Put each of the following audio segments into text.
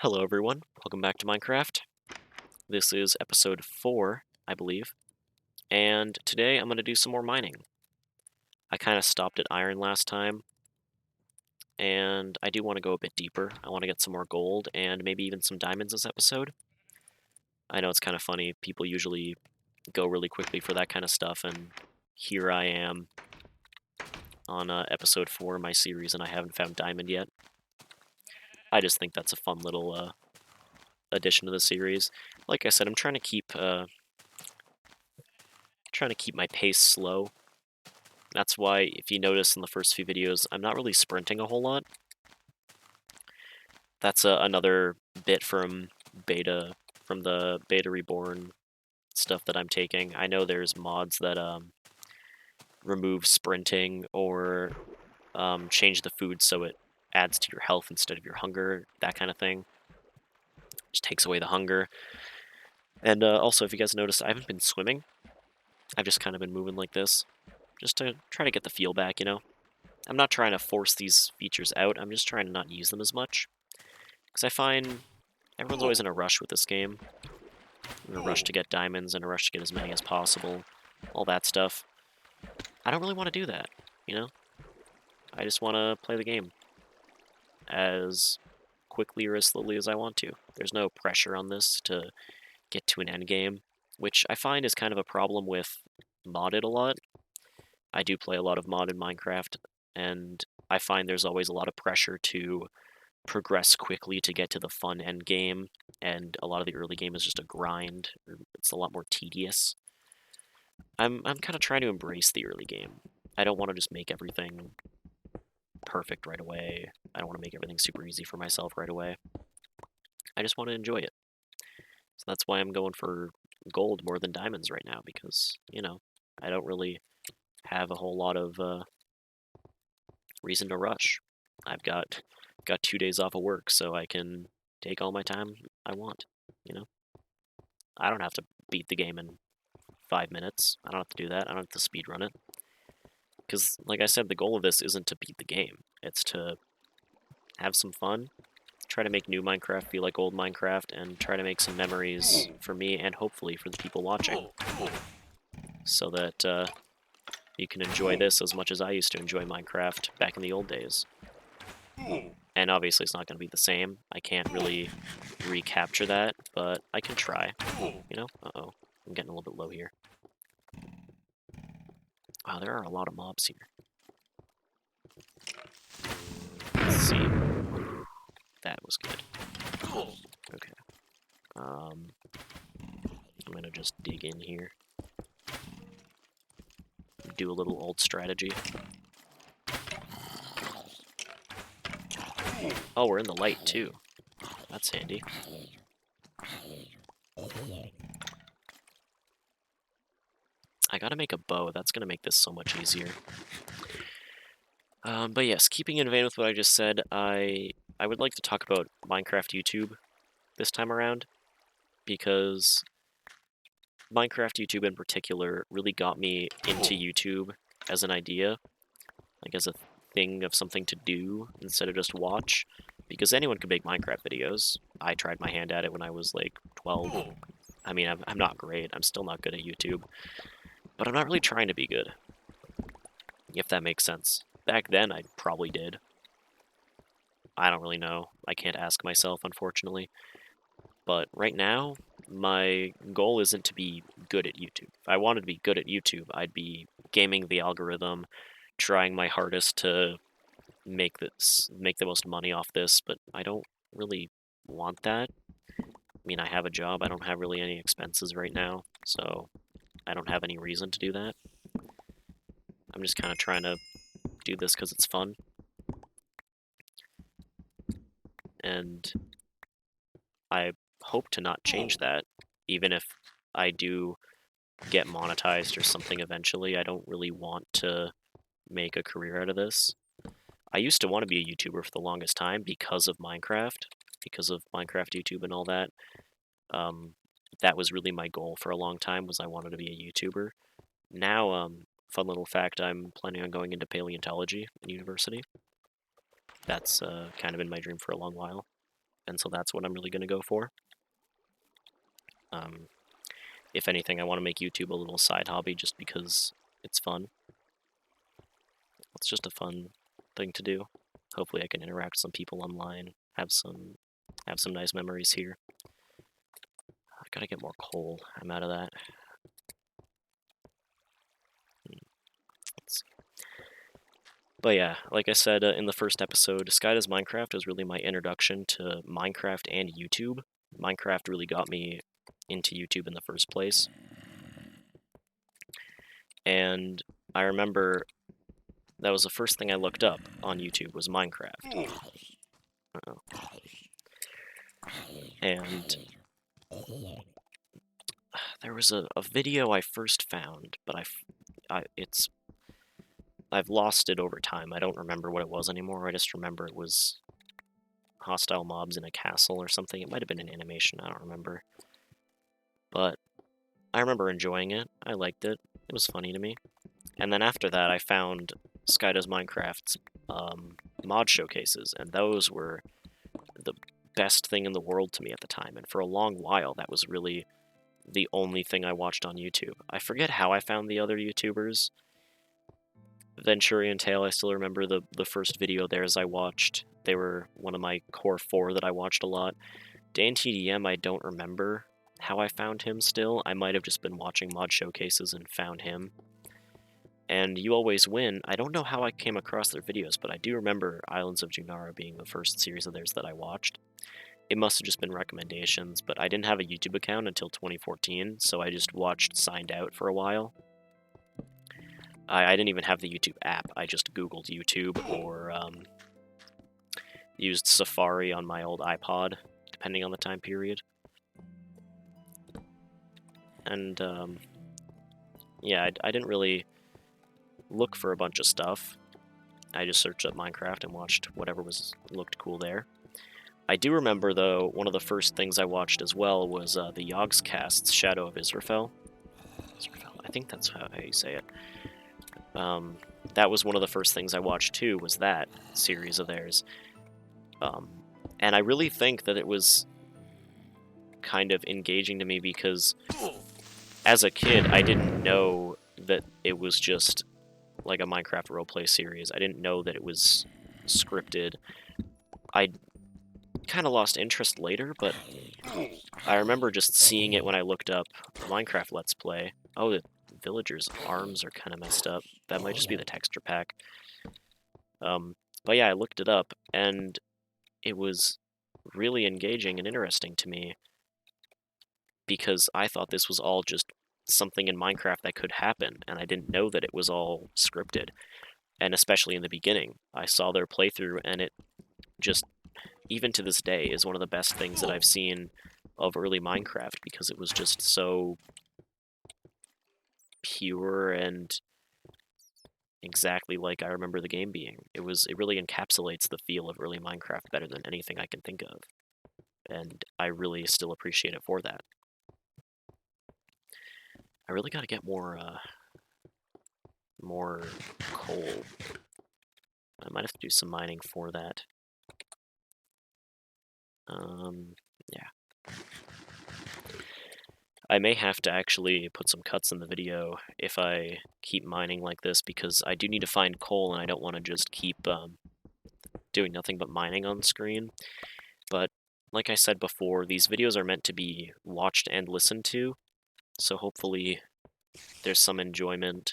Hello everyone, welcome back to Minecraft. This is episode 4, I believe, and today I'm going to do some more mining. I kind of stopped at iron last time, and I do want to go a bit deeper. I want to get some more gold and maybe even some diamonds this episode. I know it's kind of funny, people usually go really quickly for that kind of stuff, and here I am on episode 4 of my series and I haven't found diamond yet. I just think that's a fun little addition to the series. Like I said, I'm trying to keep my pace slow. That's why, if you notice in the first few videos, I'm not really sprinting a whole lot. That's another bit from the Beta Reborn stuff that I'm taking. I know there's mods that remove sprinting or change the food so it adds to your health instead of your hunger, that kind of thing. Just takes away the hunger. And also, if you guys notice, I haven't been swimming. I've just kind of been moving like this, just to try to get the feel back, you know? I'm not trying to force these features out, I'm just trying to not use them as much. Because I find everyone's always in a rush with this game. In a rush to get diamonds, in a rush to get as many as possible, all that stuff. I don't really want to do that, you know? I just want to play the game as quickly or as slowly as I want to. There's no pressure on this to get to an end game, which I find is kind of a problem with modded a lot. I do play a lot of modded Minecraft, and I find there's always a lot of pressure to progress quickly to get to the fun end game, and a lot of the early game is just a grind. It's a lot more tedious. I'm kind of trying to embrace the early game. I don't want to just make everything perfect right away. I don't want to make everything super easy for myself right away. I just want to enjoy it. So that's why I'm going for gold more than diamonds right now, because, you know, I don't really have a whole lot of reason to rush. I've got 2 days off of work, so I can take all my time I want, you know? I don't have to beat the game in 5 minutes. I don't have to do that. I don't have to speed run it. Because, like I said, the goal of this isn't to beat the game. It's to have some fun, try to make new Minecraft feel like old Minecraft, and try to make some memories for me and hopefully for the people watching. So that you can enjoy this as much as I used to enjoy Minecraft back in the old days. And obviously it's not going to be the same. I can't really recapture that, but I can try, you know? Uh-oh, I'm getting a little bit low here. Wow, there are a lot of mobs here. Let's see. That was good. Okay. I'm gonna just dig in here. Do a little old strategy. Oh, we're in the light too. That's handy. I gotta make a bow. That's gonna make this so much easier. But yes, keeping in vein with what I just said, I would like to talk about Minecraft YouTube this time around, because Minecraft YouTube in particular really got me into YouTube as an idea, like as a thing of something to do instead of just watch, because anyone could make Minecraft videos. I tried my hand at it when I was like 12. I mean, I'm not great. I'm still not good at YouTube, but I'm not really trying to be good, if that makes sense. Back then, I probably did. I don't really know. I can't ask myself, unfortunately. But right now, my goal isn't to be good at YouTube. If I wanted to be good at YouTube, I'd be gaming the algorithm, trying my hardest to make the most money off this, but I don't really want that. I mean, I have a job, I don't have really any expenses right now, so I don't have any reason to do that. I'm just kind of trying to do this because it's fun. And I hope to not change that, even if I do get monetized or something eventually. I don't really want to make a career out of this. I used to want to be a YouTuber for the longest time because of Minecraft YouTube and all that. That was really my goal for a long time, was I wanted to be a YouTuber. Now, fun little fact, I'm planning on going into paleontology in university. That's kind of been my dream for a long while. and so that's what I'm really going to go for. If anything, I want to make YouTube a little side hobby just because it's fun. It's just a fun thing to do. Hopefully I can interact with some people online, have some nice memories here. I gotta get more coal. I'm out of that. But yeah, like I said in the first episode, Sky Does Minecraft was really my introduction to Minecraft and YouTube. Minecraft really got me into YouTube in the first place. And I remember that was the first thing I looked up on YouTube was Minecraft. Uh-oh. And there was a video I first found, but I've lost it over time. I don't remember what it was anymore. I just remember it was hostile mobs in a castle or something. It might have been an animation. I don't remember. But I remember enjoying it. I liked it. It was funny to me. And then after that, I found Sky Does Minecraft's mod showcases, and those were the best thing in the world to me at the time. And for a long while, that was really the only thing I watched on YouTube. I forget how I found the other YouTubers. Venturian Tale, I still remember the first video theirs I watched. They were one of my core 4 that I watched a lot. DanTDM, I don't remember how I found him still. I might have just been watching mod showcases and found him. And You Always Win, I don't know how I came across their videos, but I do remember Islands of Junara being the first series of theirs that I watched. It must have just been recommendations, but I didn't have a YouTube account until 2014, so I just watched Signed Out for a while. I didn't even have the YouTube app. I just Googled YouTube or used Safari on my old iPod, depending on the time period. And yeah, I didn't really look for a bunch of stuff. I just searched up Minecraft and watched whatever looked cool there. I do remember, though, one of the first things I watched as well was the Yogscast's Shadow of Israfel. I think that's how you say it. That was one of the first things I watched, too, was that series of theirs. And I really think that it was kind of engaging to me because as a kid, I didn't know that it was just like a Minecraft roleplay series. I didn't know that it was scripted. I kind of lost interest later, but I remember just seeing it when I looked up Minecraft Let's Play. Oh, the villagers' arms are kind of messed up. That might just be the texture pack. But yeah, I looked it up, and it was really engaging and interesting to me because I thought this was all just something in Minecraft that could happen, and I didn't know that it was all scripted. And especially in the beginning, I saw their playthrough, and it just, even to this day, is one of the best things that I've seen of early Minecraft because it was just so pure and exactly like I remember the game being. It really encapsulates the feel of early Minecraft better than anything I can think of, and I really still appreciate it for that. I really got to get more coal. I might have to do some mining for that. Yeah. I may have to actually put some cuts in the video if I keep mining like this, because I do need to find coal, and I don't want to just keep doing nothing but mining on screen. But like I said before, these videos are meant to be watched and listened to, so hopefully there's some enjoyment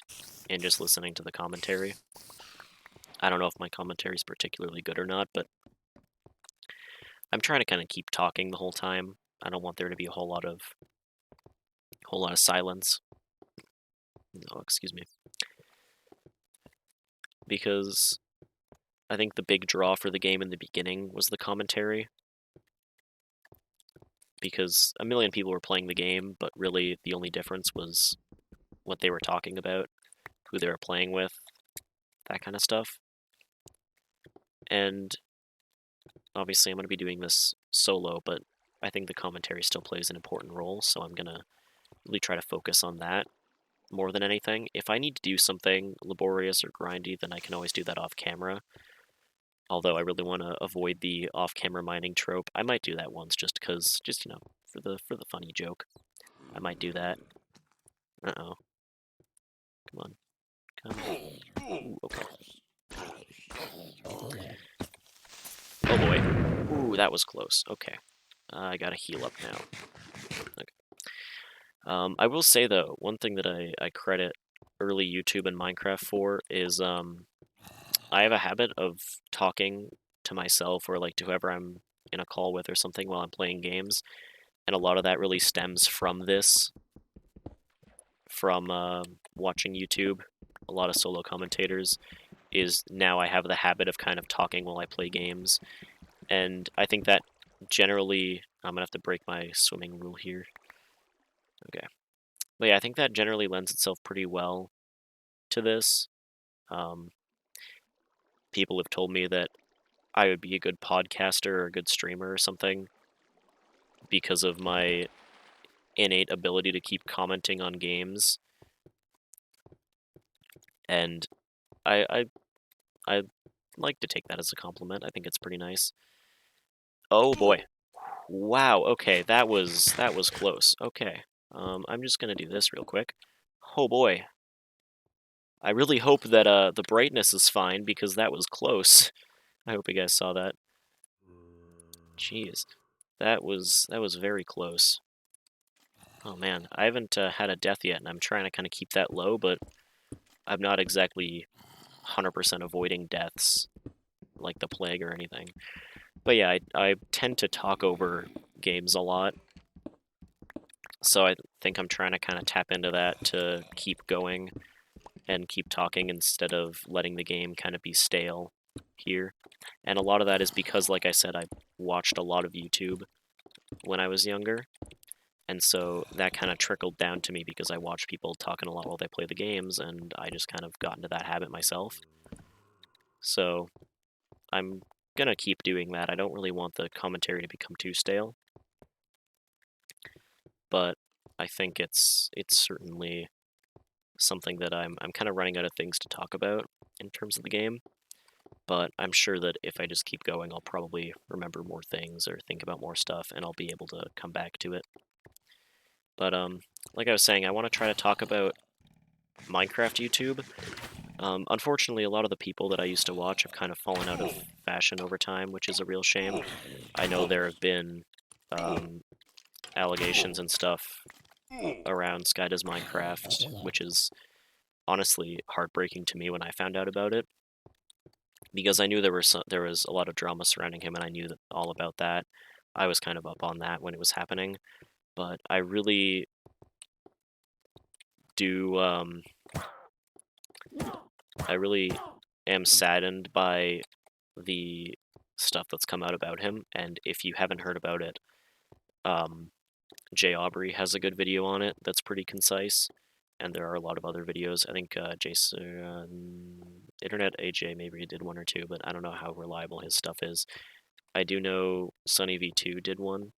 in just listening to the commentary. I don't know if my commentary is particularly good or not, but I'm trying to kind of keep talking the whole time. I don't want there to be a whole lot of silence. Oh, excuse me. Because I think the big draw for the game in the beginning was the commentary. Because a million people were playing the game, but really the only difference was what they were talking about, who they were playing with, that kind of stuff. And obviously I'm going to be doing this solo, but I think the commentary still plays an important role, so I'm going to really try to focus on that more than anything. If I need to do something laborious or grindy, then I can always do that off camera. Although I really want to avoid the off-camera mining trope. I might do that once just because, just, you know, for the funny joke. I might do that. Uh-oh. Come on. Come on. Ooh, okay. Oh boy. Ooh, that was close. Okay. I gotta heal up now. Okay. I will say though, one thing that I credit early YouTube and Minecraft for is I have a habit of talking to myself or like to whoever I'm in a call with or something while I'm playing games, and a lot of that really stems from this, from watching YouTube. A lot of solo commentators is now I have the habit of kind of talking while I play games, and I think that generally I'm gonna have to break my swimming rule here. Okay, but yeah, I think that generally lends itself pretty well to this. Um, People have told me that I would be a good podcaster or a good streamer or something because of my innate ability to keep commenting on games, and I I like to take that as a compliment. I think it's pretty nice. Oh boy. Wow, okay, that was close. Okay. I'm just gonna do this real quick. Oh boy. I really hope that the brightness is fine because that was close. I hope you guys saw that. Jeez. That was very close. Oh man, I haven't had a death yet, and I'm trying to kind of keep that low, but I'm not exactly 100% avoiding deaths like the plague or anything. But yeah, I tend to talk over games a lot, so I think I'm trying to kind of tap into that to keep going and keep talking instead of letting the game kind of be stale here. And a lot of that is because, like I said, I watched a lot of YouTube when I was younger, and so that kind of trickled down to me because I watched people talking a lot while they play the games, and I just kind of got into that habit myself. So I'm gonna keep doing that. I don't really want the commentary to become too stale, but I think it's certainly something that I'm kind of running out of things to talk about in terms of the game. But I'm sure that if I just keep going, I'll probably remember more things or think about more stuff, and I'll be able to come back to it. But like I was saying, I want to try to talk about Minecraft YouTube. Unfortunately, a lot of the people that I used to watch have kind of fallen out of fashion over time, which is a real shame. I know there have been um, allegations and stuff around Sky Does Minecraft, which is honestly heartbreaking to me when I found out about it, because I knew there was a lot of drama surrounding him, and I knew all about that. I was kind of up on that when it was happening, but I really do. I really am saddened by the stuff that's come out about him, and if you haven't heard about it, um, Jay Aubrey has a good video on it that's pretty concise, and there are a lot of other videos. I think Internet AJ maybe did one or two, but I don't know how reliable his stuff is. I do know Sunny V2 did one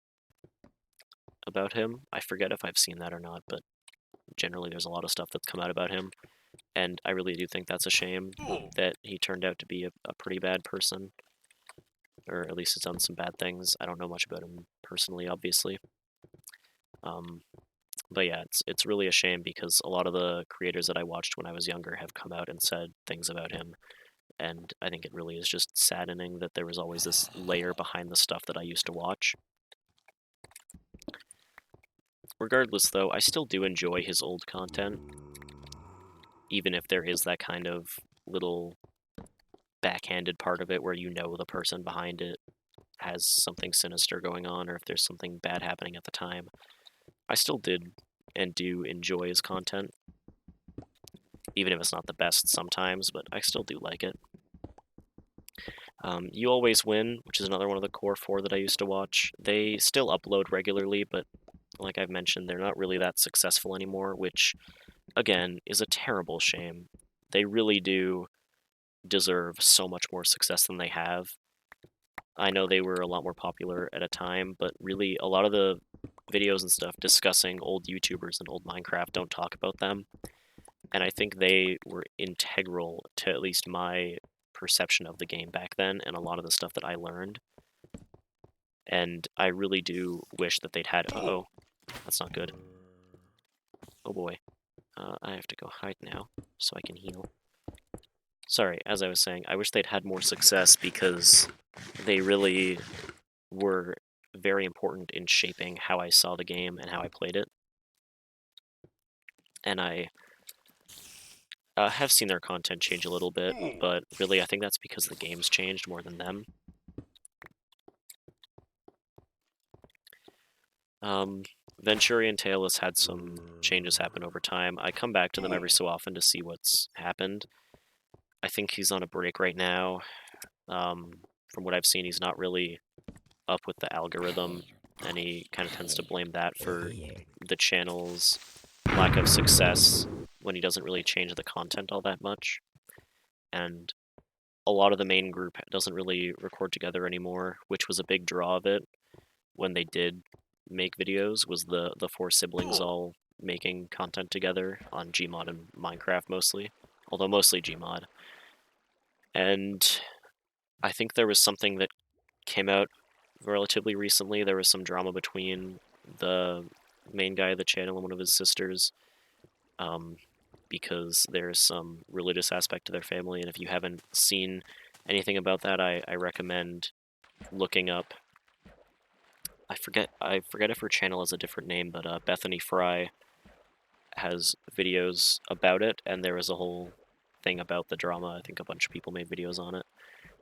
about him. I forget if I've seen that or not, but generally there's a lot of stuff that's come out about him, and I really do think that's a shame that he turned out to be a pretty bad person, or at least has done some bad things. I don't know much about him personally, obviously. Um, but yeah, it's really a shame because a lot of the creators that I watched when I was younger have come out and said things about him, and I think it really is just saddening that there was always this layer behind the stuff that I used to watch. Regardless, though, I still do enjoy his old content, even if there is that kind of little backhanded part of it where you know the person behind it has something sinister going on, or if there's something bad happening at the time. I still did and do enjoy his content, even if it's not the best sometimes, but I still do like it. You Always Win, which is another one of the core four that I used to watch. They still upload regularly, but like I've mentioned, they're not really that successful anymore, which, again, is a terrible shame. They really do deserve so much more success than they have. I know they were a lot more popular at a time, but really a lot of the videos and stuff discussing old YouTubers and old Minecraft don't talk about them. And I think they were integral to at least my perception of the game back then and a lot of the stuff that I learned. And I really do wish that they'd had... Uh-oh, that's not good. Oh boy. I have to go hide now so I can heal. Sorry, as I was saying, I wish they'd had more success because they really were very important in shaping how I saw the game and how I played it. And I have seen their content change a little bit, but really I think that's because the game's changed more than them. Venturian Tale has had some changes happen over time. I come back to them every so often to see what's happened. I think he's on a break right now. From what I've seen, he's not really up with the algorithm, and he kind of tends to blame that for the channel's lack of success when he doesn't really change the content all that much. And a lot of the main group doesn't really record together anymore, which was a big draw of it when they did make videos, was the four siblings all making content together on Gmod and Minecraft mostly, although mostly Gmod. And I think there was something that came out relatively recently. There was some drama between the main guy of the channel and one of his sisters, because there's some religious aspect to their family, and if you haven't seen anything about that, I recommend looking up... I forget if her channel has a different name, but Bethany Fry has videos about it, and there was a whole thing about the drama. I think a bunch of people made videos on it.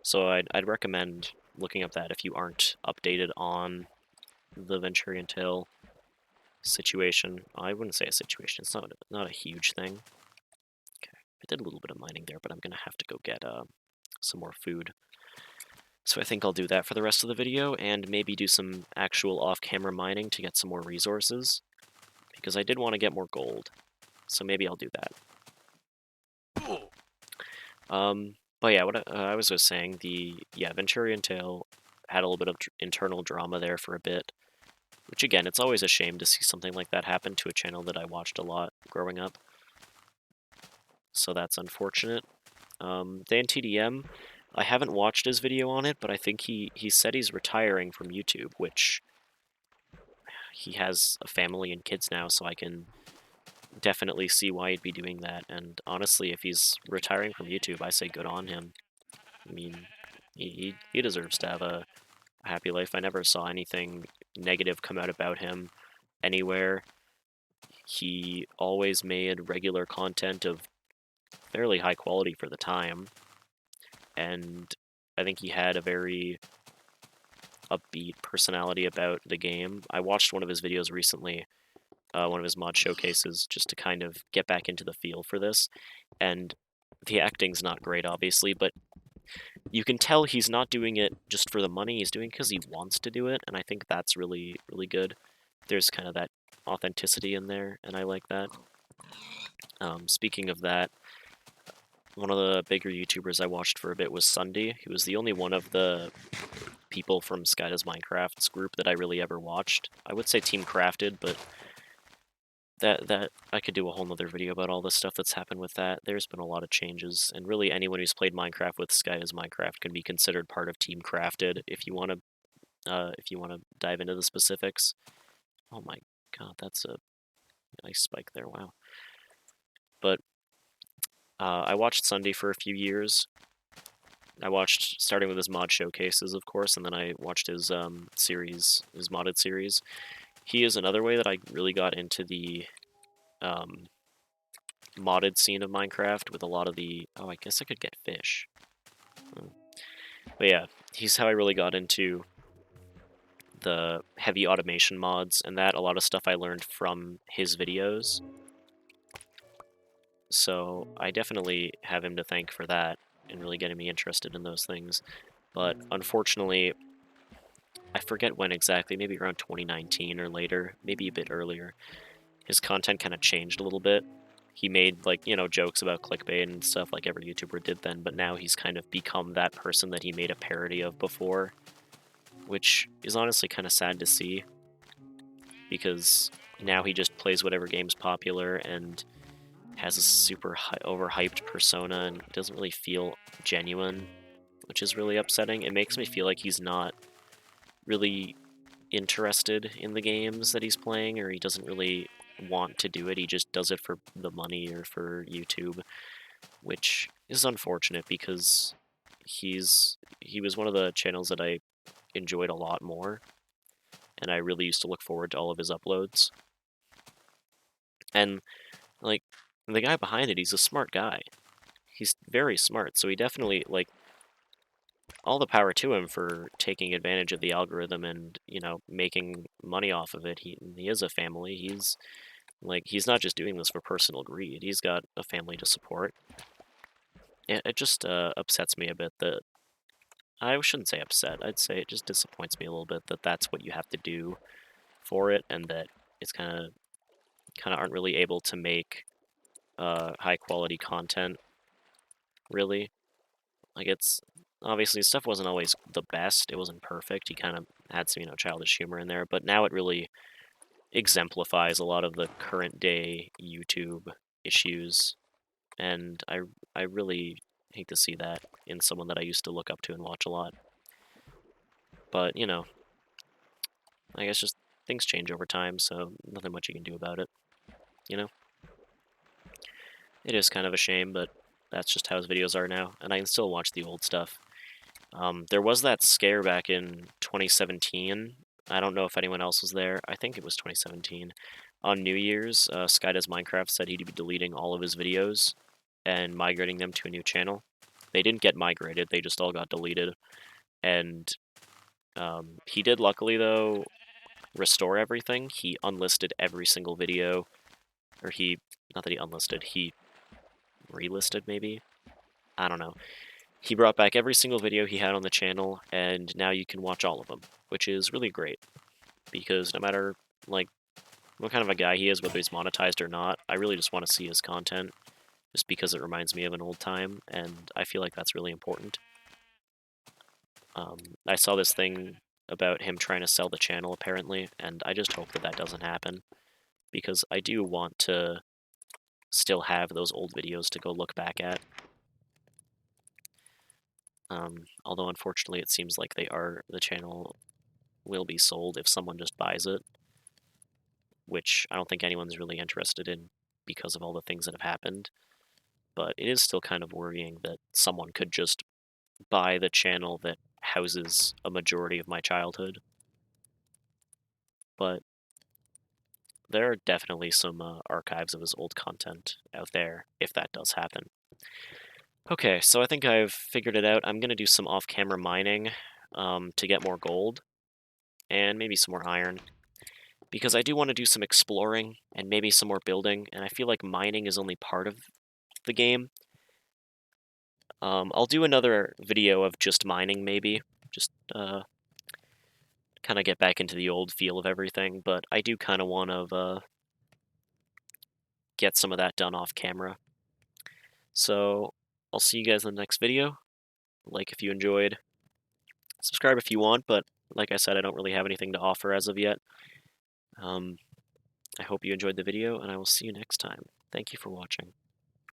So I'd recommend looking up that if you aren't updated on the Venturian Tale situation. I wouldn't say a situation. It's not a huge thing. Okay, I did a little bit of mining there, but I'm gonna have to go get some more food. So I think I'll do that for the rest of the video, and maybe do some actual off-camera mining to get some more resources, because I did want to get more gold. So maybe I'll do that. But yeah, what I was just saying, Venturian Tale had a little bit of internal drama there for a bit, which again, it's always a shame to see something like that happen to a channel that I watched a lot growing up. So that's unfortunate. DanTDM, I haven't watched his video on it, but I think he said he's retiring from YouTube, which he has a family and kids now, so I can definitely see why he'd be doing that. And honestly, if he's retiring from YouTube, I say good on him. I mean, he deserves to have a happy life. I never saw anything negative come out about him anywhere. He always made regular content of fairly high quality for the time, and I think he had a very upbeat personality about the game. I watched one of his videos recently, one of his mod showcases, just to kind of get back into the feel for this, and the acting's not great, obviously, but you can tell he's not doing it just for the money, he's doing it because he wants to do it, and I think that's really, really good. There's kind of that authenticity in there, and I like that. Speaking of that, one of the bigger YouTubers I watched for a bit was Sunday. He was the only one of the people from Sky Does Minecraft's group that I really ever watched. I would say Team Crafted, but that I could do a whole nother video about all the stuff that's happened with that. There's been a lot of changes, and really anyone who's played Minecraft with Sky Does Minecraft can be considered part of Team Crafted if you want to dive into the specifics. Oh my god, that's a nice spike there. Wow. But I watched Sunday for a few years. I watched, starting with his mod showcases, of course, and then I watched his series, his modded series. He is another way that I really got into the modded scene of Minecraft with a lot of the... Oh, I guess I could get fish. But yeah, he's how I really got into the heavy automation mods, and that a lot of stuff I learned from his videos. So I definitely have him to thank for that, and really getting me interested in those things. But unfortunately, I forget when exactly, maybe around 2019 or later, maybe a bit earlier, his content kind of changed a little bit. He made, like, you know, jokes about clickbait and stuff like every YouTuber did then, but now he's kind of become that person that he made a parody of before, which is honestly kind of sad to see, because now he just plays whatever game's popular, and has a super overhyped persona and doesn't really feel genuine, which is really upsetting. It makes me feel like he's not really interested in the games that he's playing, or he doesn't really want to do it. He just does it for the money or for YouTube, which is unfortunate because he was one of the channels that I enjoyed a lot more, and I really used to look forward to all of his uploads. And like the guy behind it, he's a smart guy. He's very smart, so he definitely like all the power to him for taking advantage of the algorithm and, you know, making money off of it. He has a family. He's not just doing this for personal greed. He's got a family to support. It just upsets me a bit that I shouldn't say upset. I'd say it just disappoints me a little bit that that's what you have to do for it, and that it's kind of aren't really able to make high quality content. Really, like it's obviously stuff wasn't always the best. It wasn't perfect. He kind of had some childish humor in there, but now it really exemplifies a lot of the current day YouTube issues, and I really hate to see that in someone that I used to look up to and watch a lot. But I guess just things change over time, so nothing much you can do about it. You know, it is kind of a shame, but that's just how his videos are now, and I can still watch the old stuff. There was that scare back in 2017. I don't know if anyone else was there. I think it was 2017. On New Year's, Sky Does Minecraft said he'd be deleting all of his videos and migrating them to a new channel. They didn't get migrated, they just all got deleted. And he did, luckily, though, restore everything. He unlisted every single video. Or not that he unlisted, he relisted, maybe? I don't know. He brought back every single video he had on the channel, and now you can watch all of them, which is really great. Because no matter, like, what kind of a guy he is, whether he's monetized or not, I really just want to see his content, just because it reminds me of an old time, and I feel like that's really important. I saw this thing about him trying to sell the channel, apparently, and I just hope that that doesn't happen, because I do want to still have those old videos to go look back at. Although, unfortunately, it seems like the channel will be sold if someone just buys it, which I don't think anyone's really interested in because of all the things that have happened. But it is still kind of worrying that someone could just buy the channel that houses a majority of my childhood. But there are definitely some archives of his old content out there, if that does happen. Okay, so I think I've figured it out. I'm going to do some off-camera mining to get more gold, and maybe some more iron, because I do want to do some exploring and maybe some more building, and I feel like mining is only part of the game. I'll do another video of just mining, maybe, just kind of get back into the old feel of everything, but I do kind of want to get some of that done off camera. So I'll see you guys in the next video. Like if you enjoyed, subscribe if you want, but like I said, I don't really have anything to offer as of yet. I hope you enjoyed the video, and I will see you next time. Thank you for watching.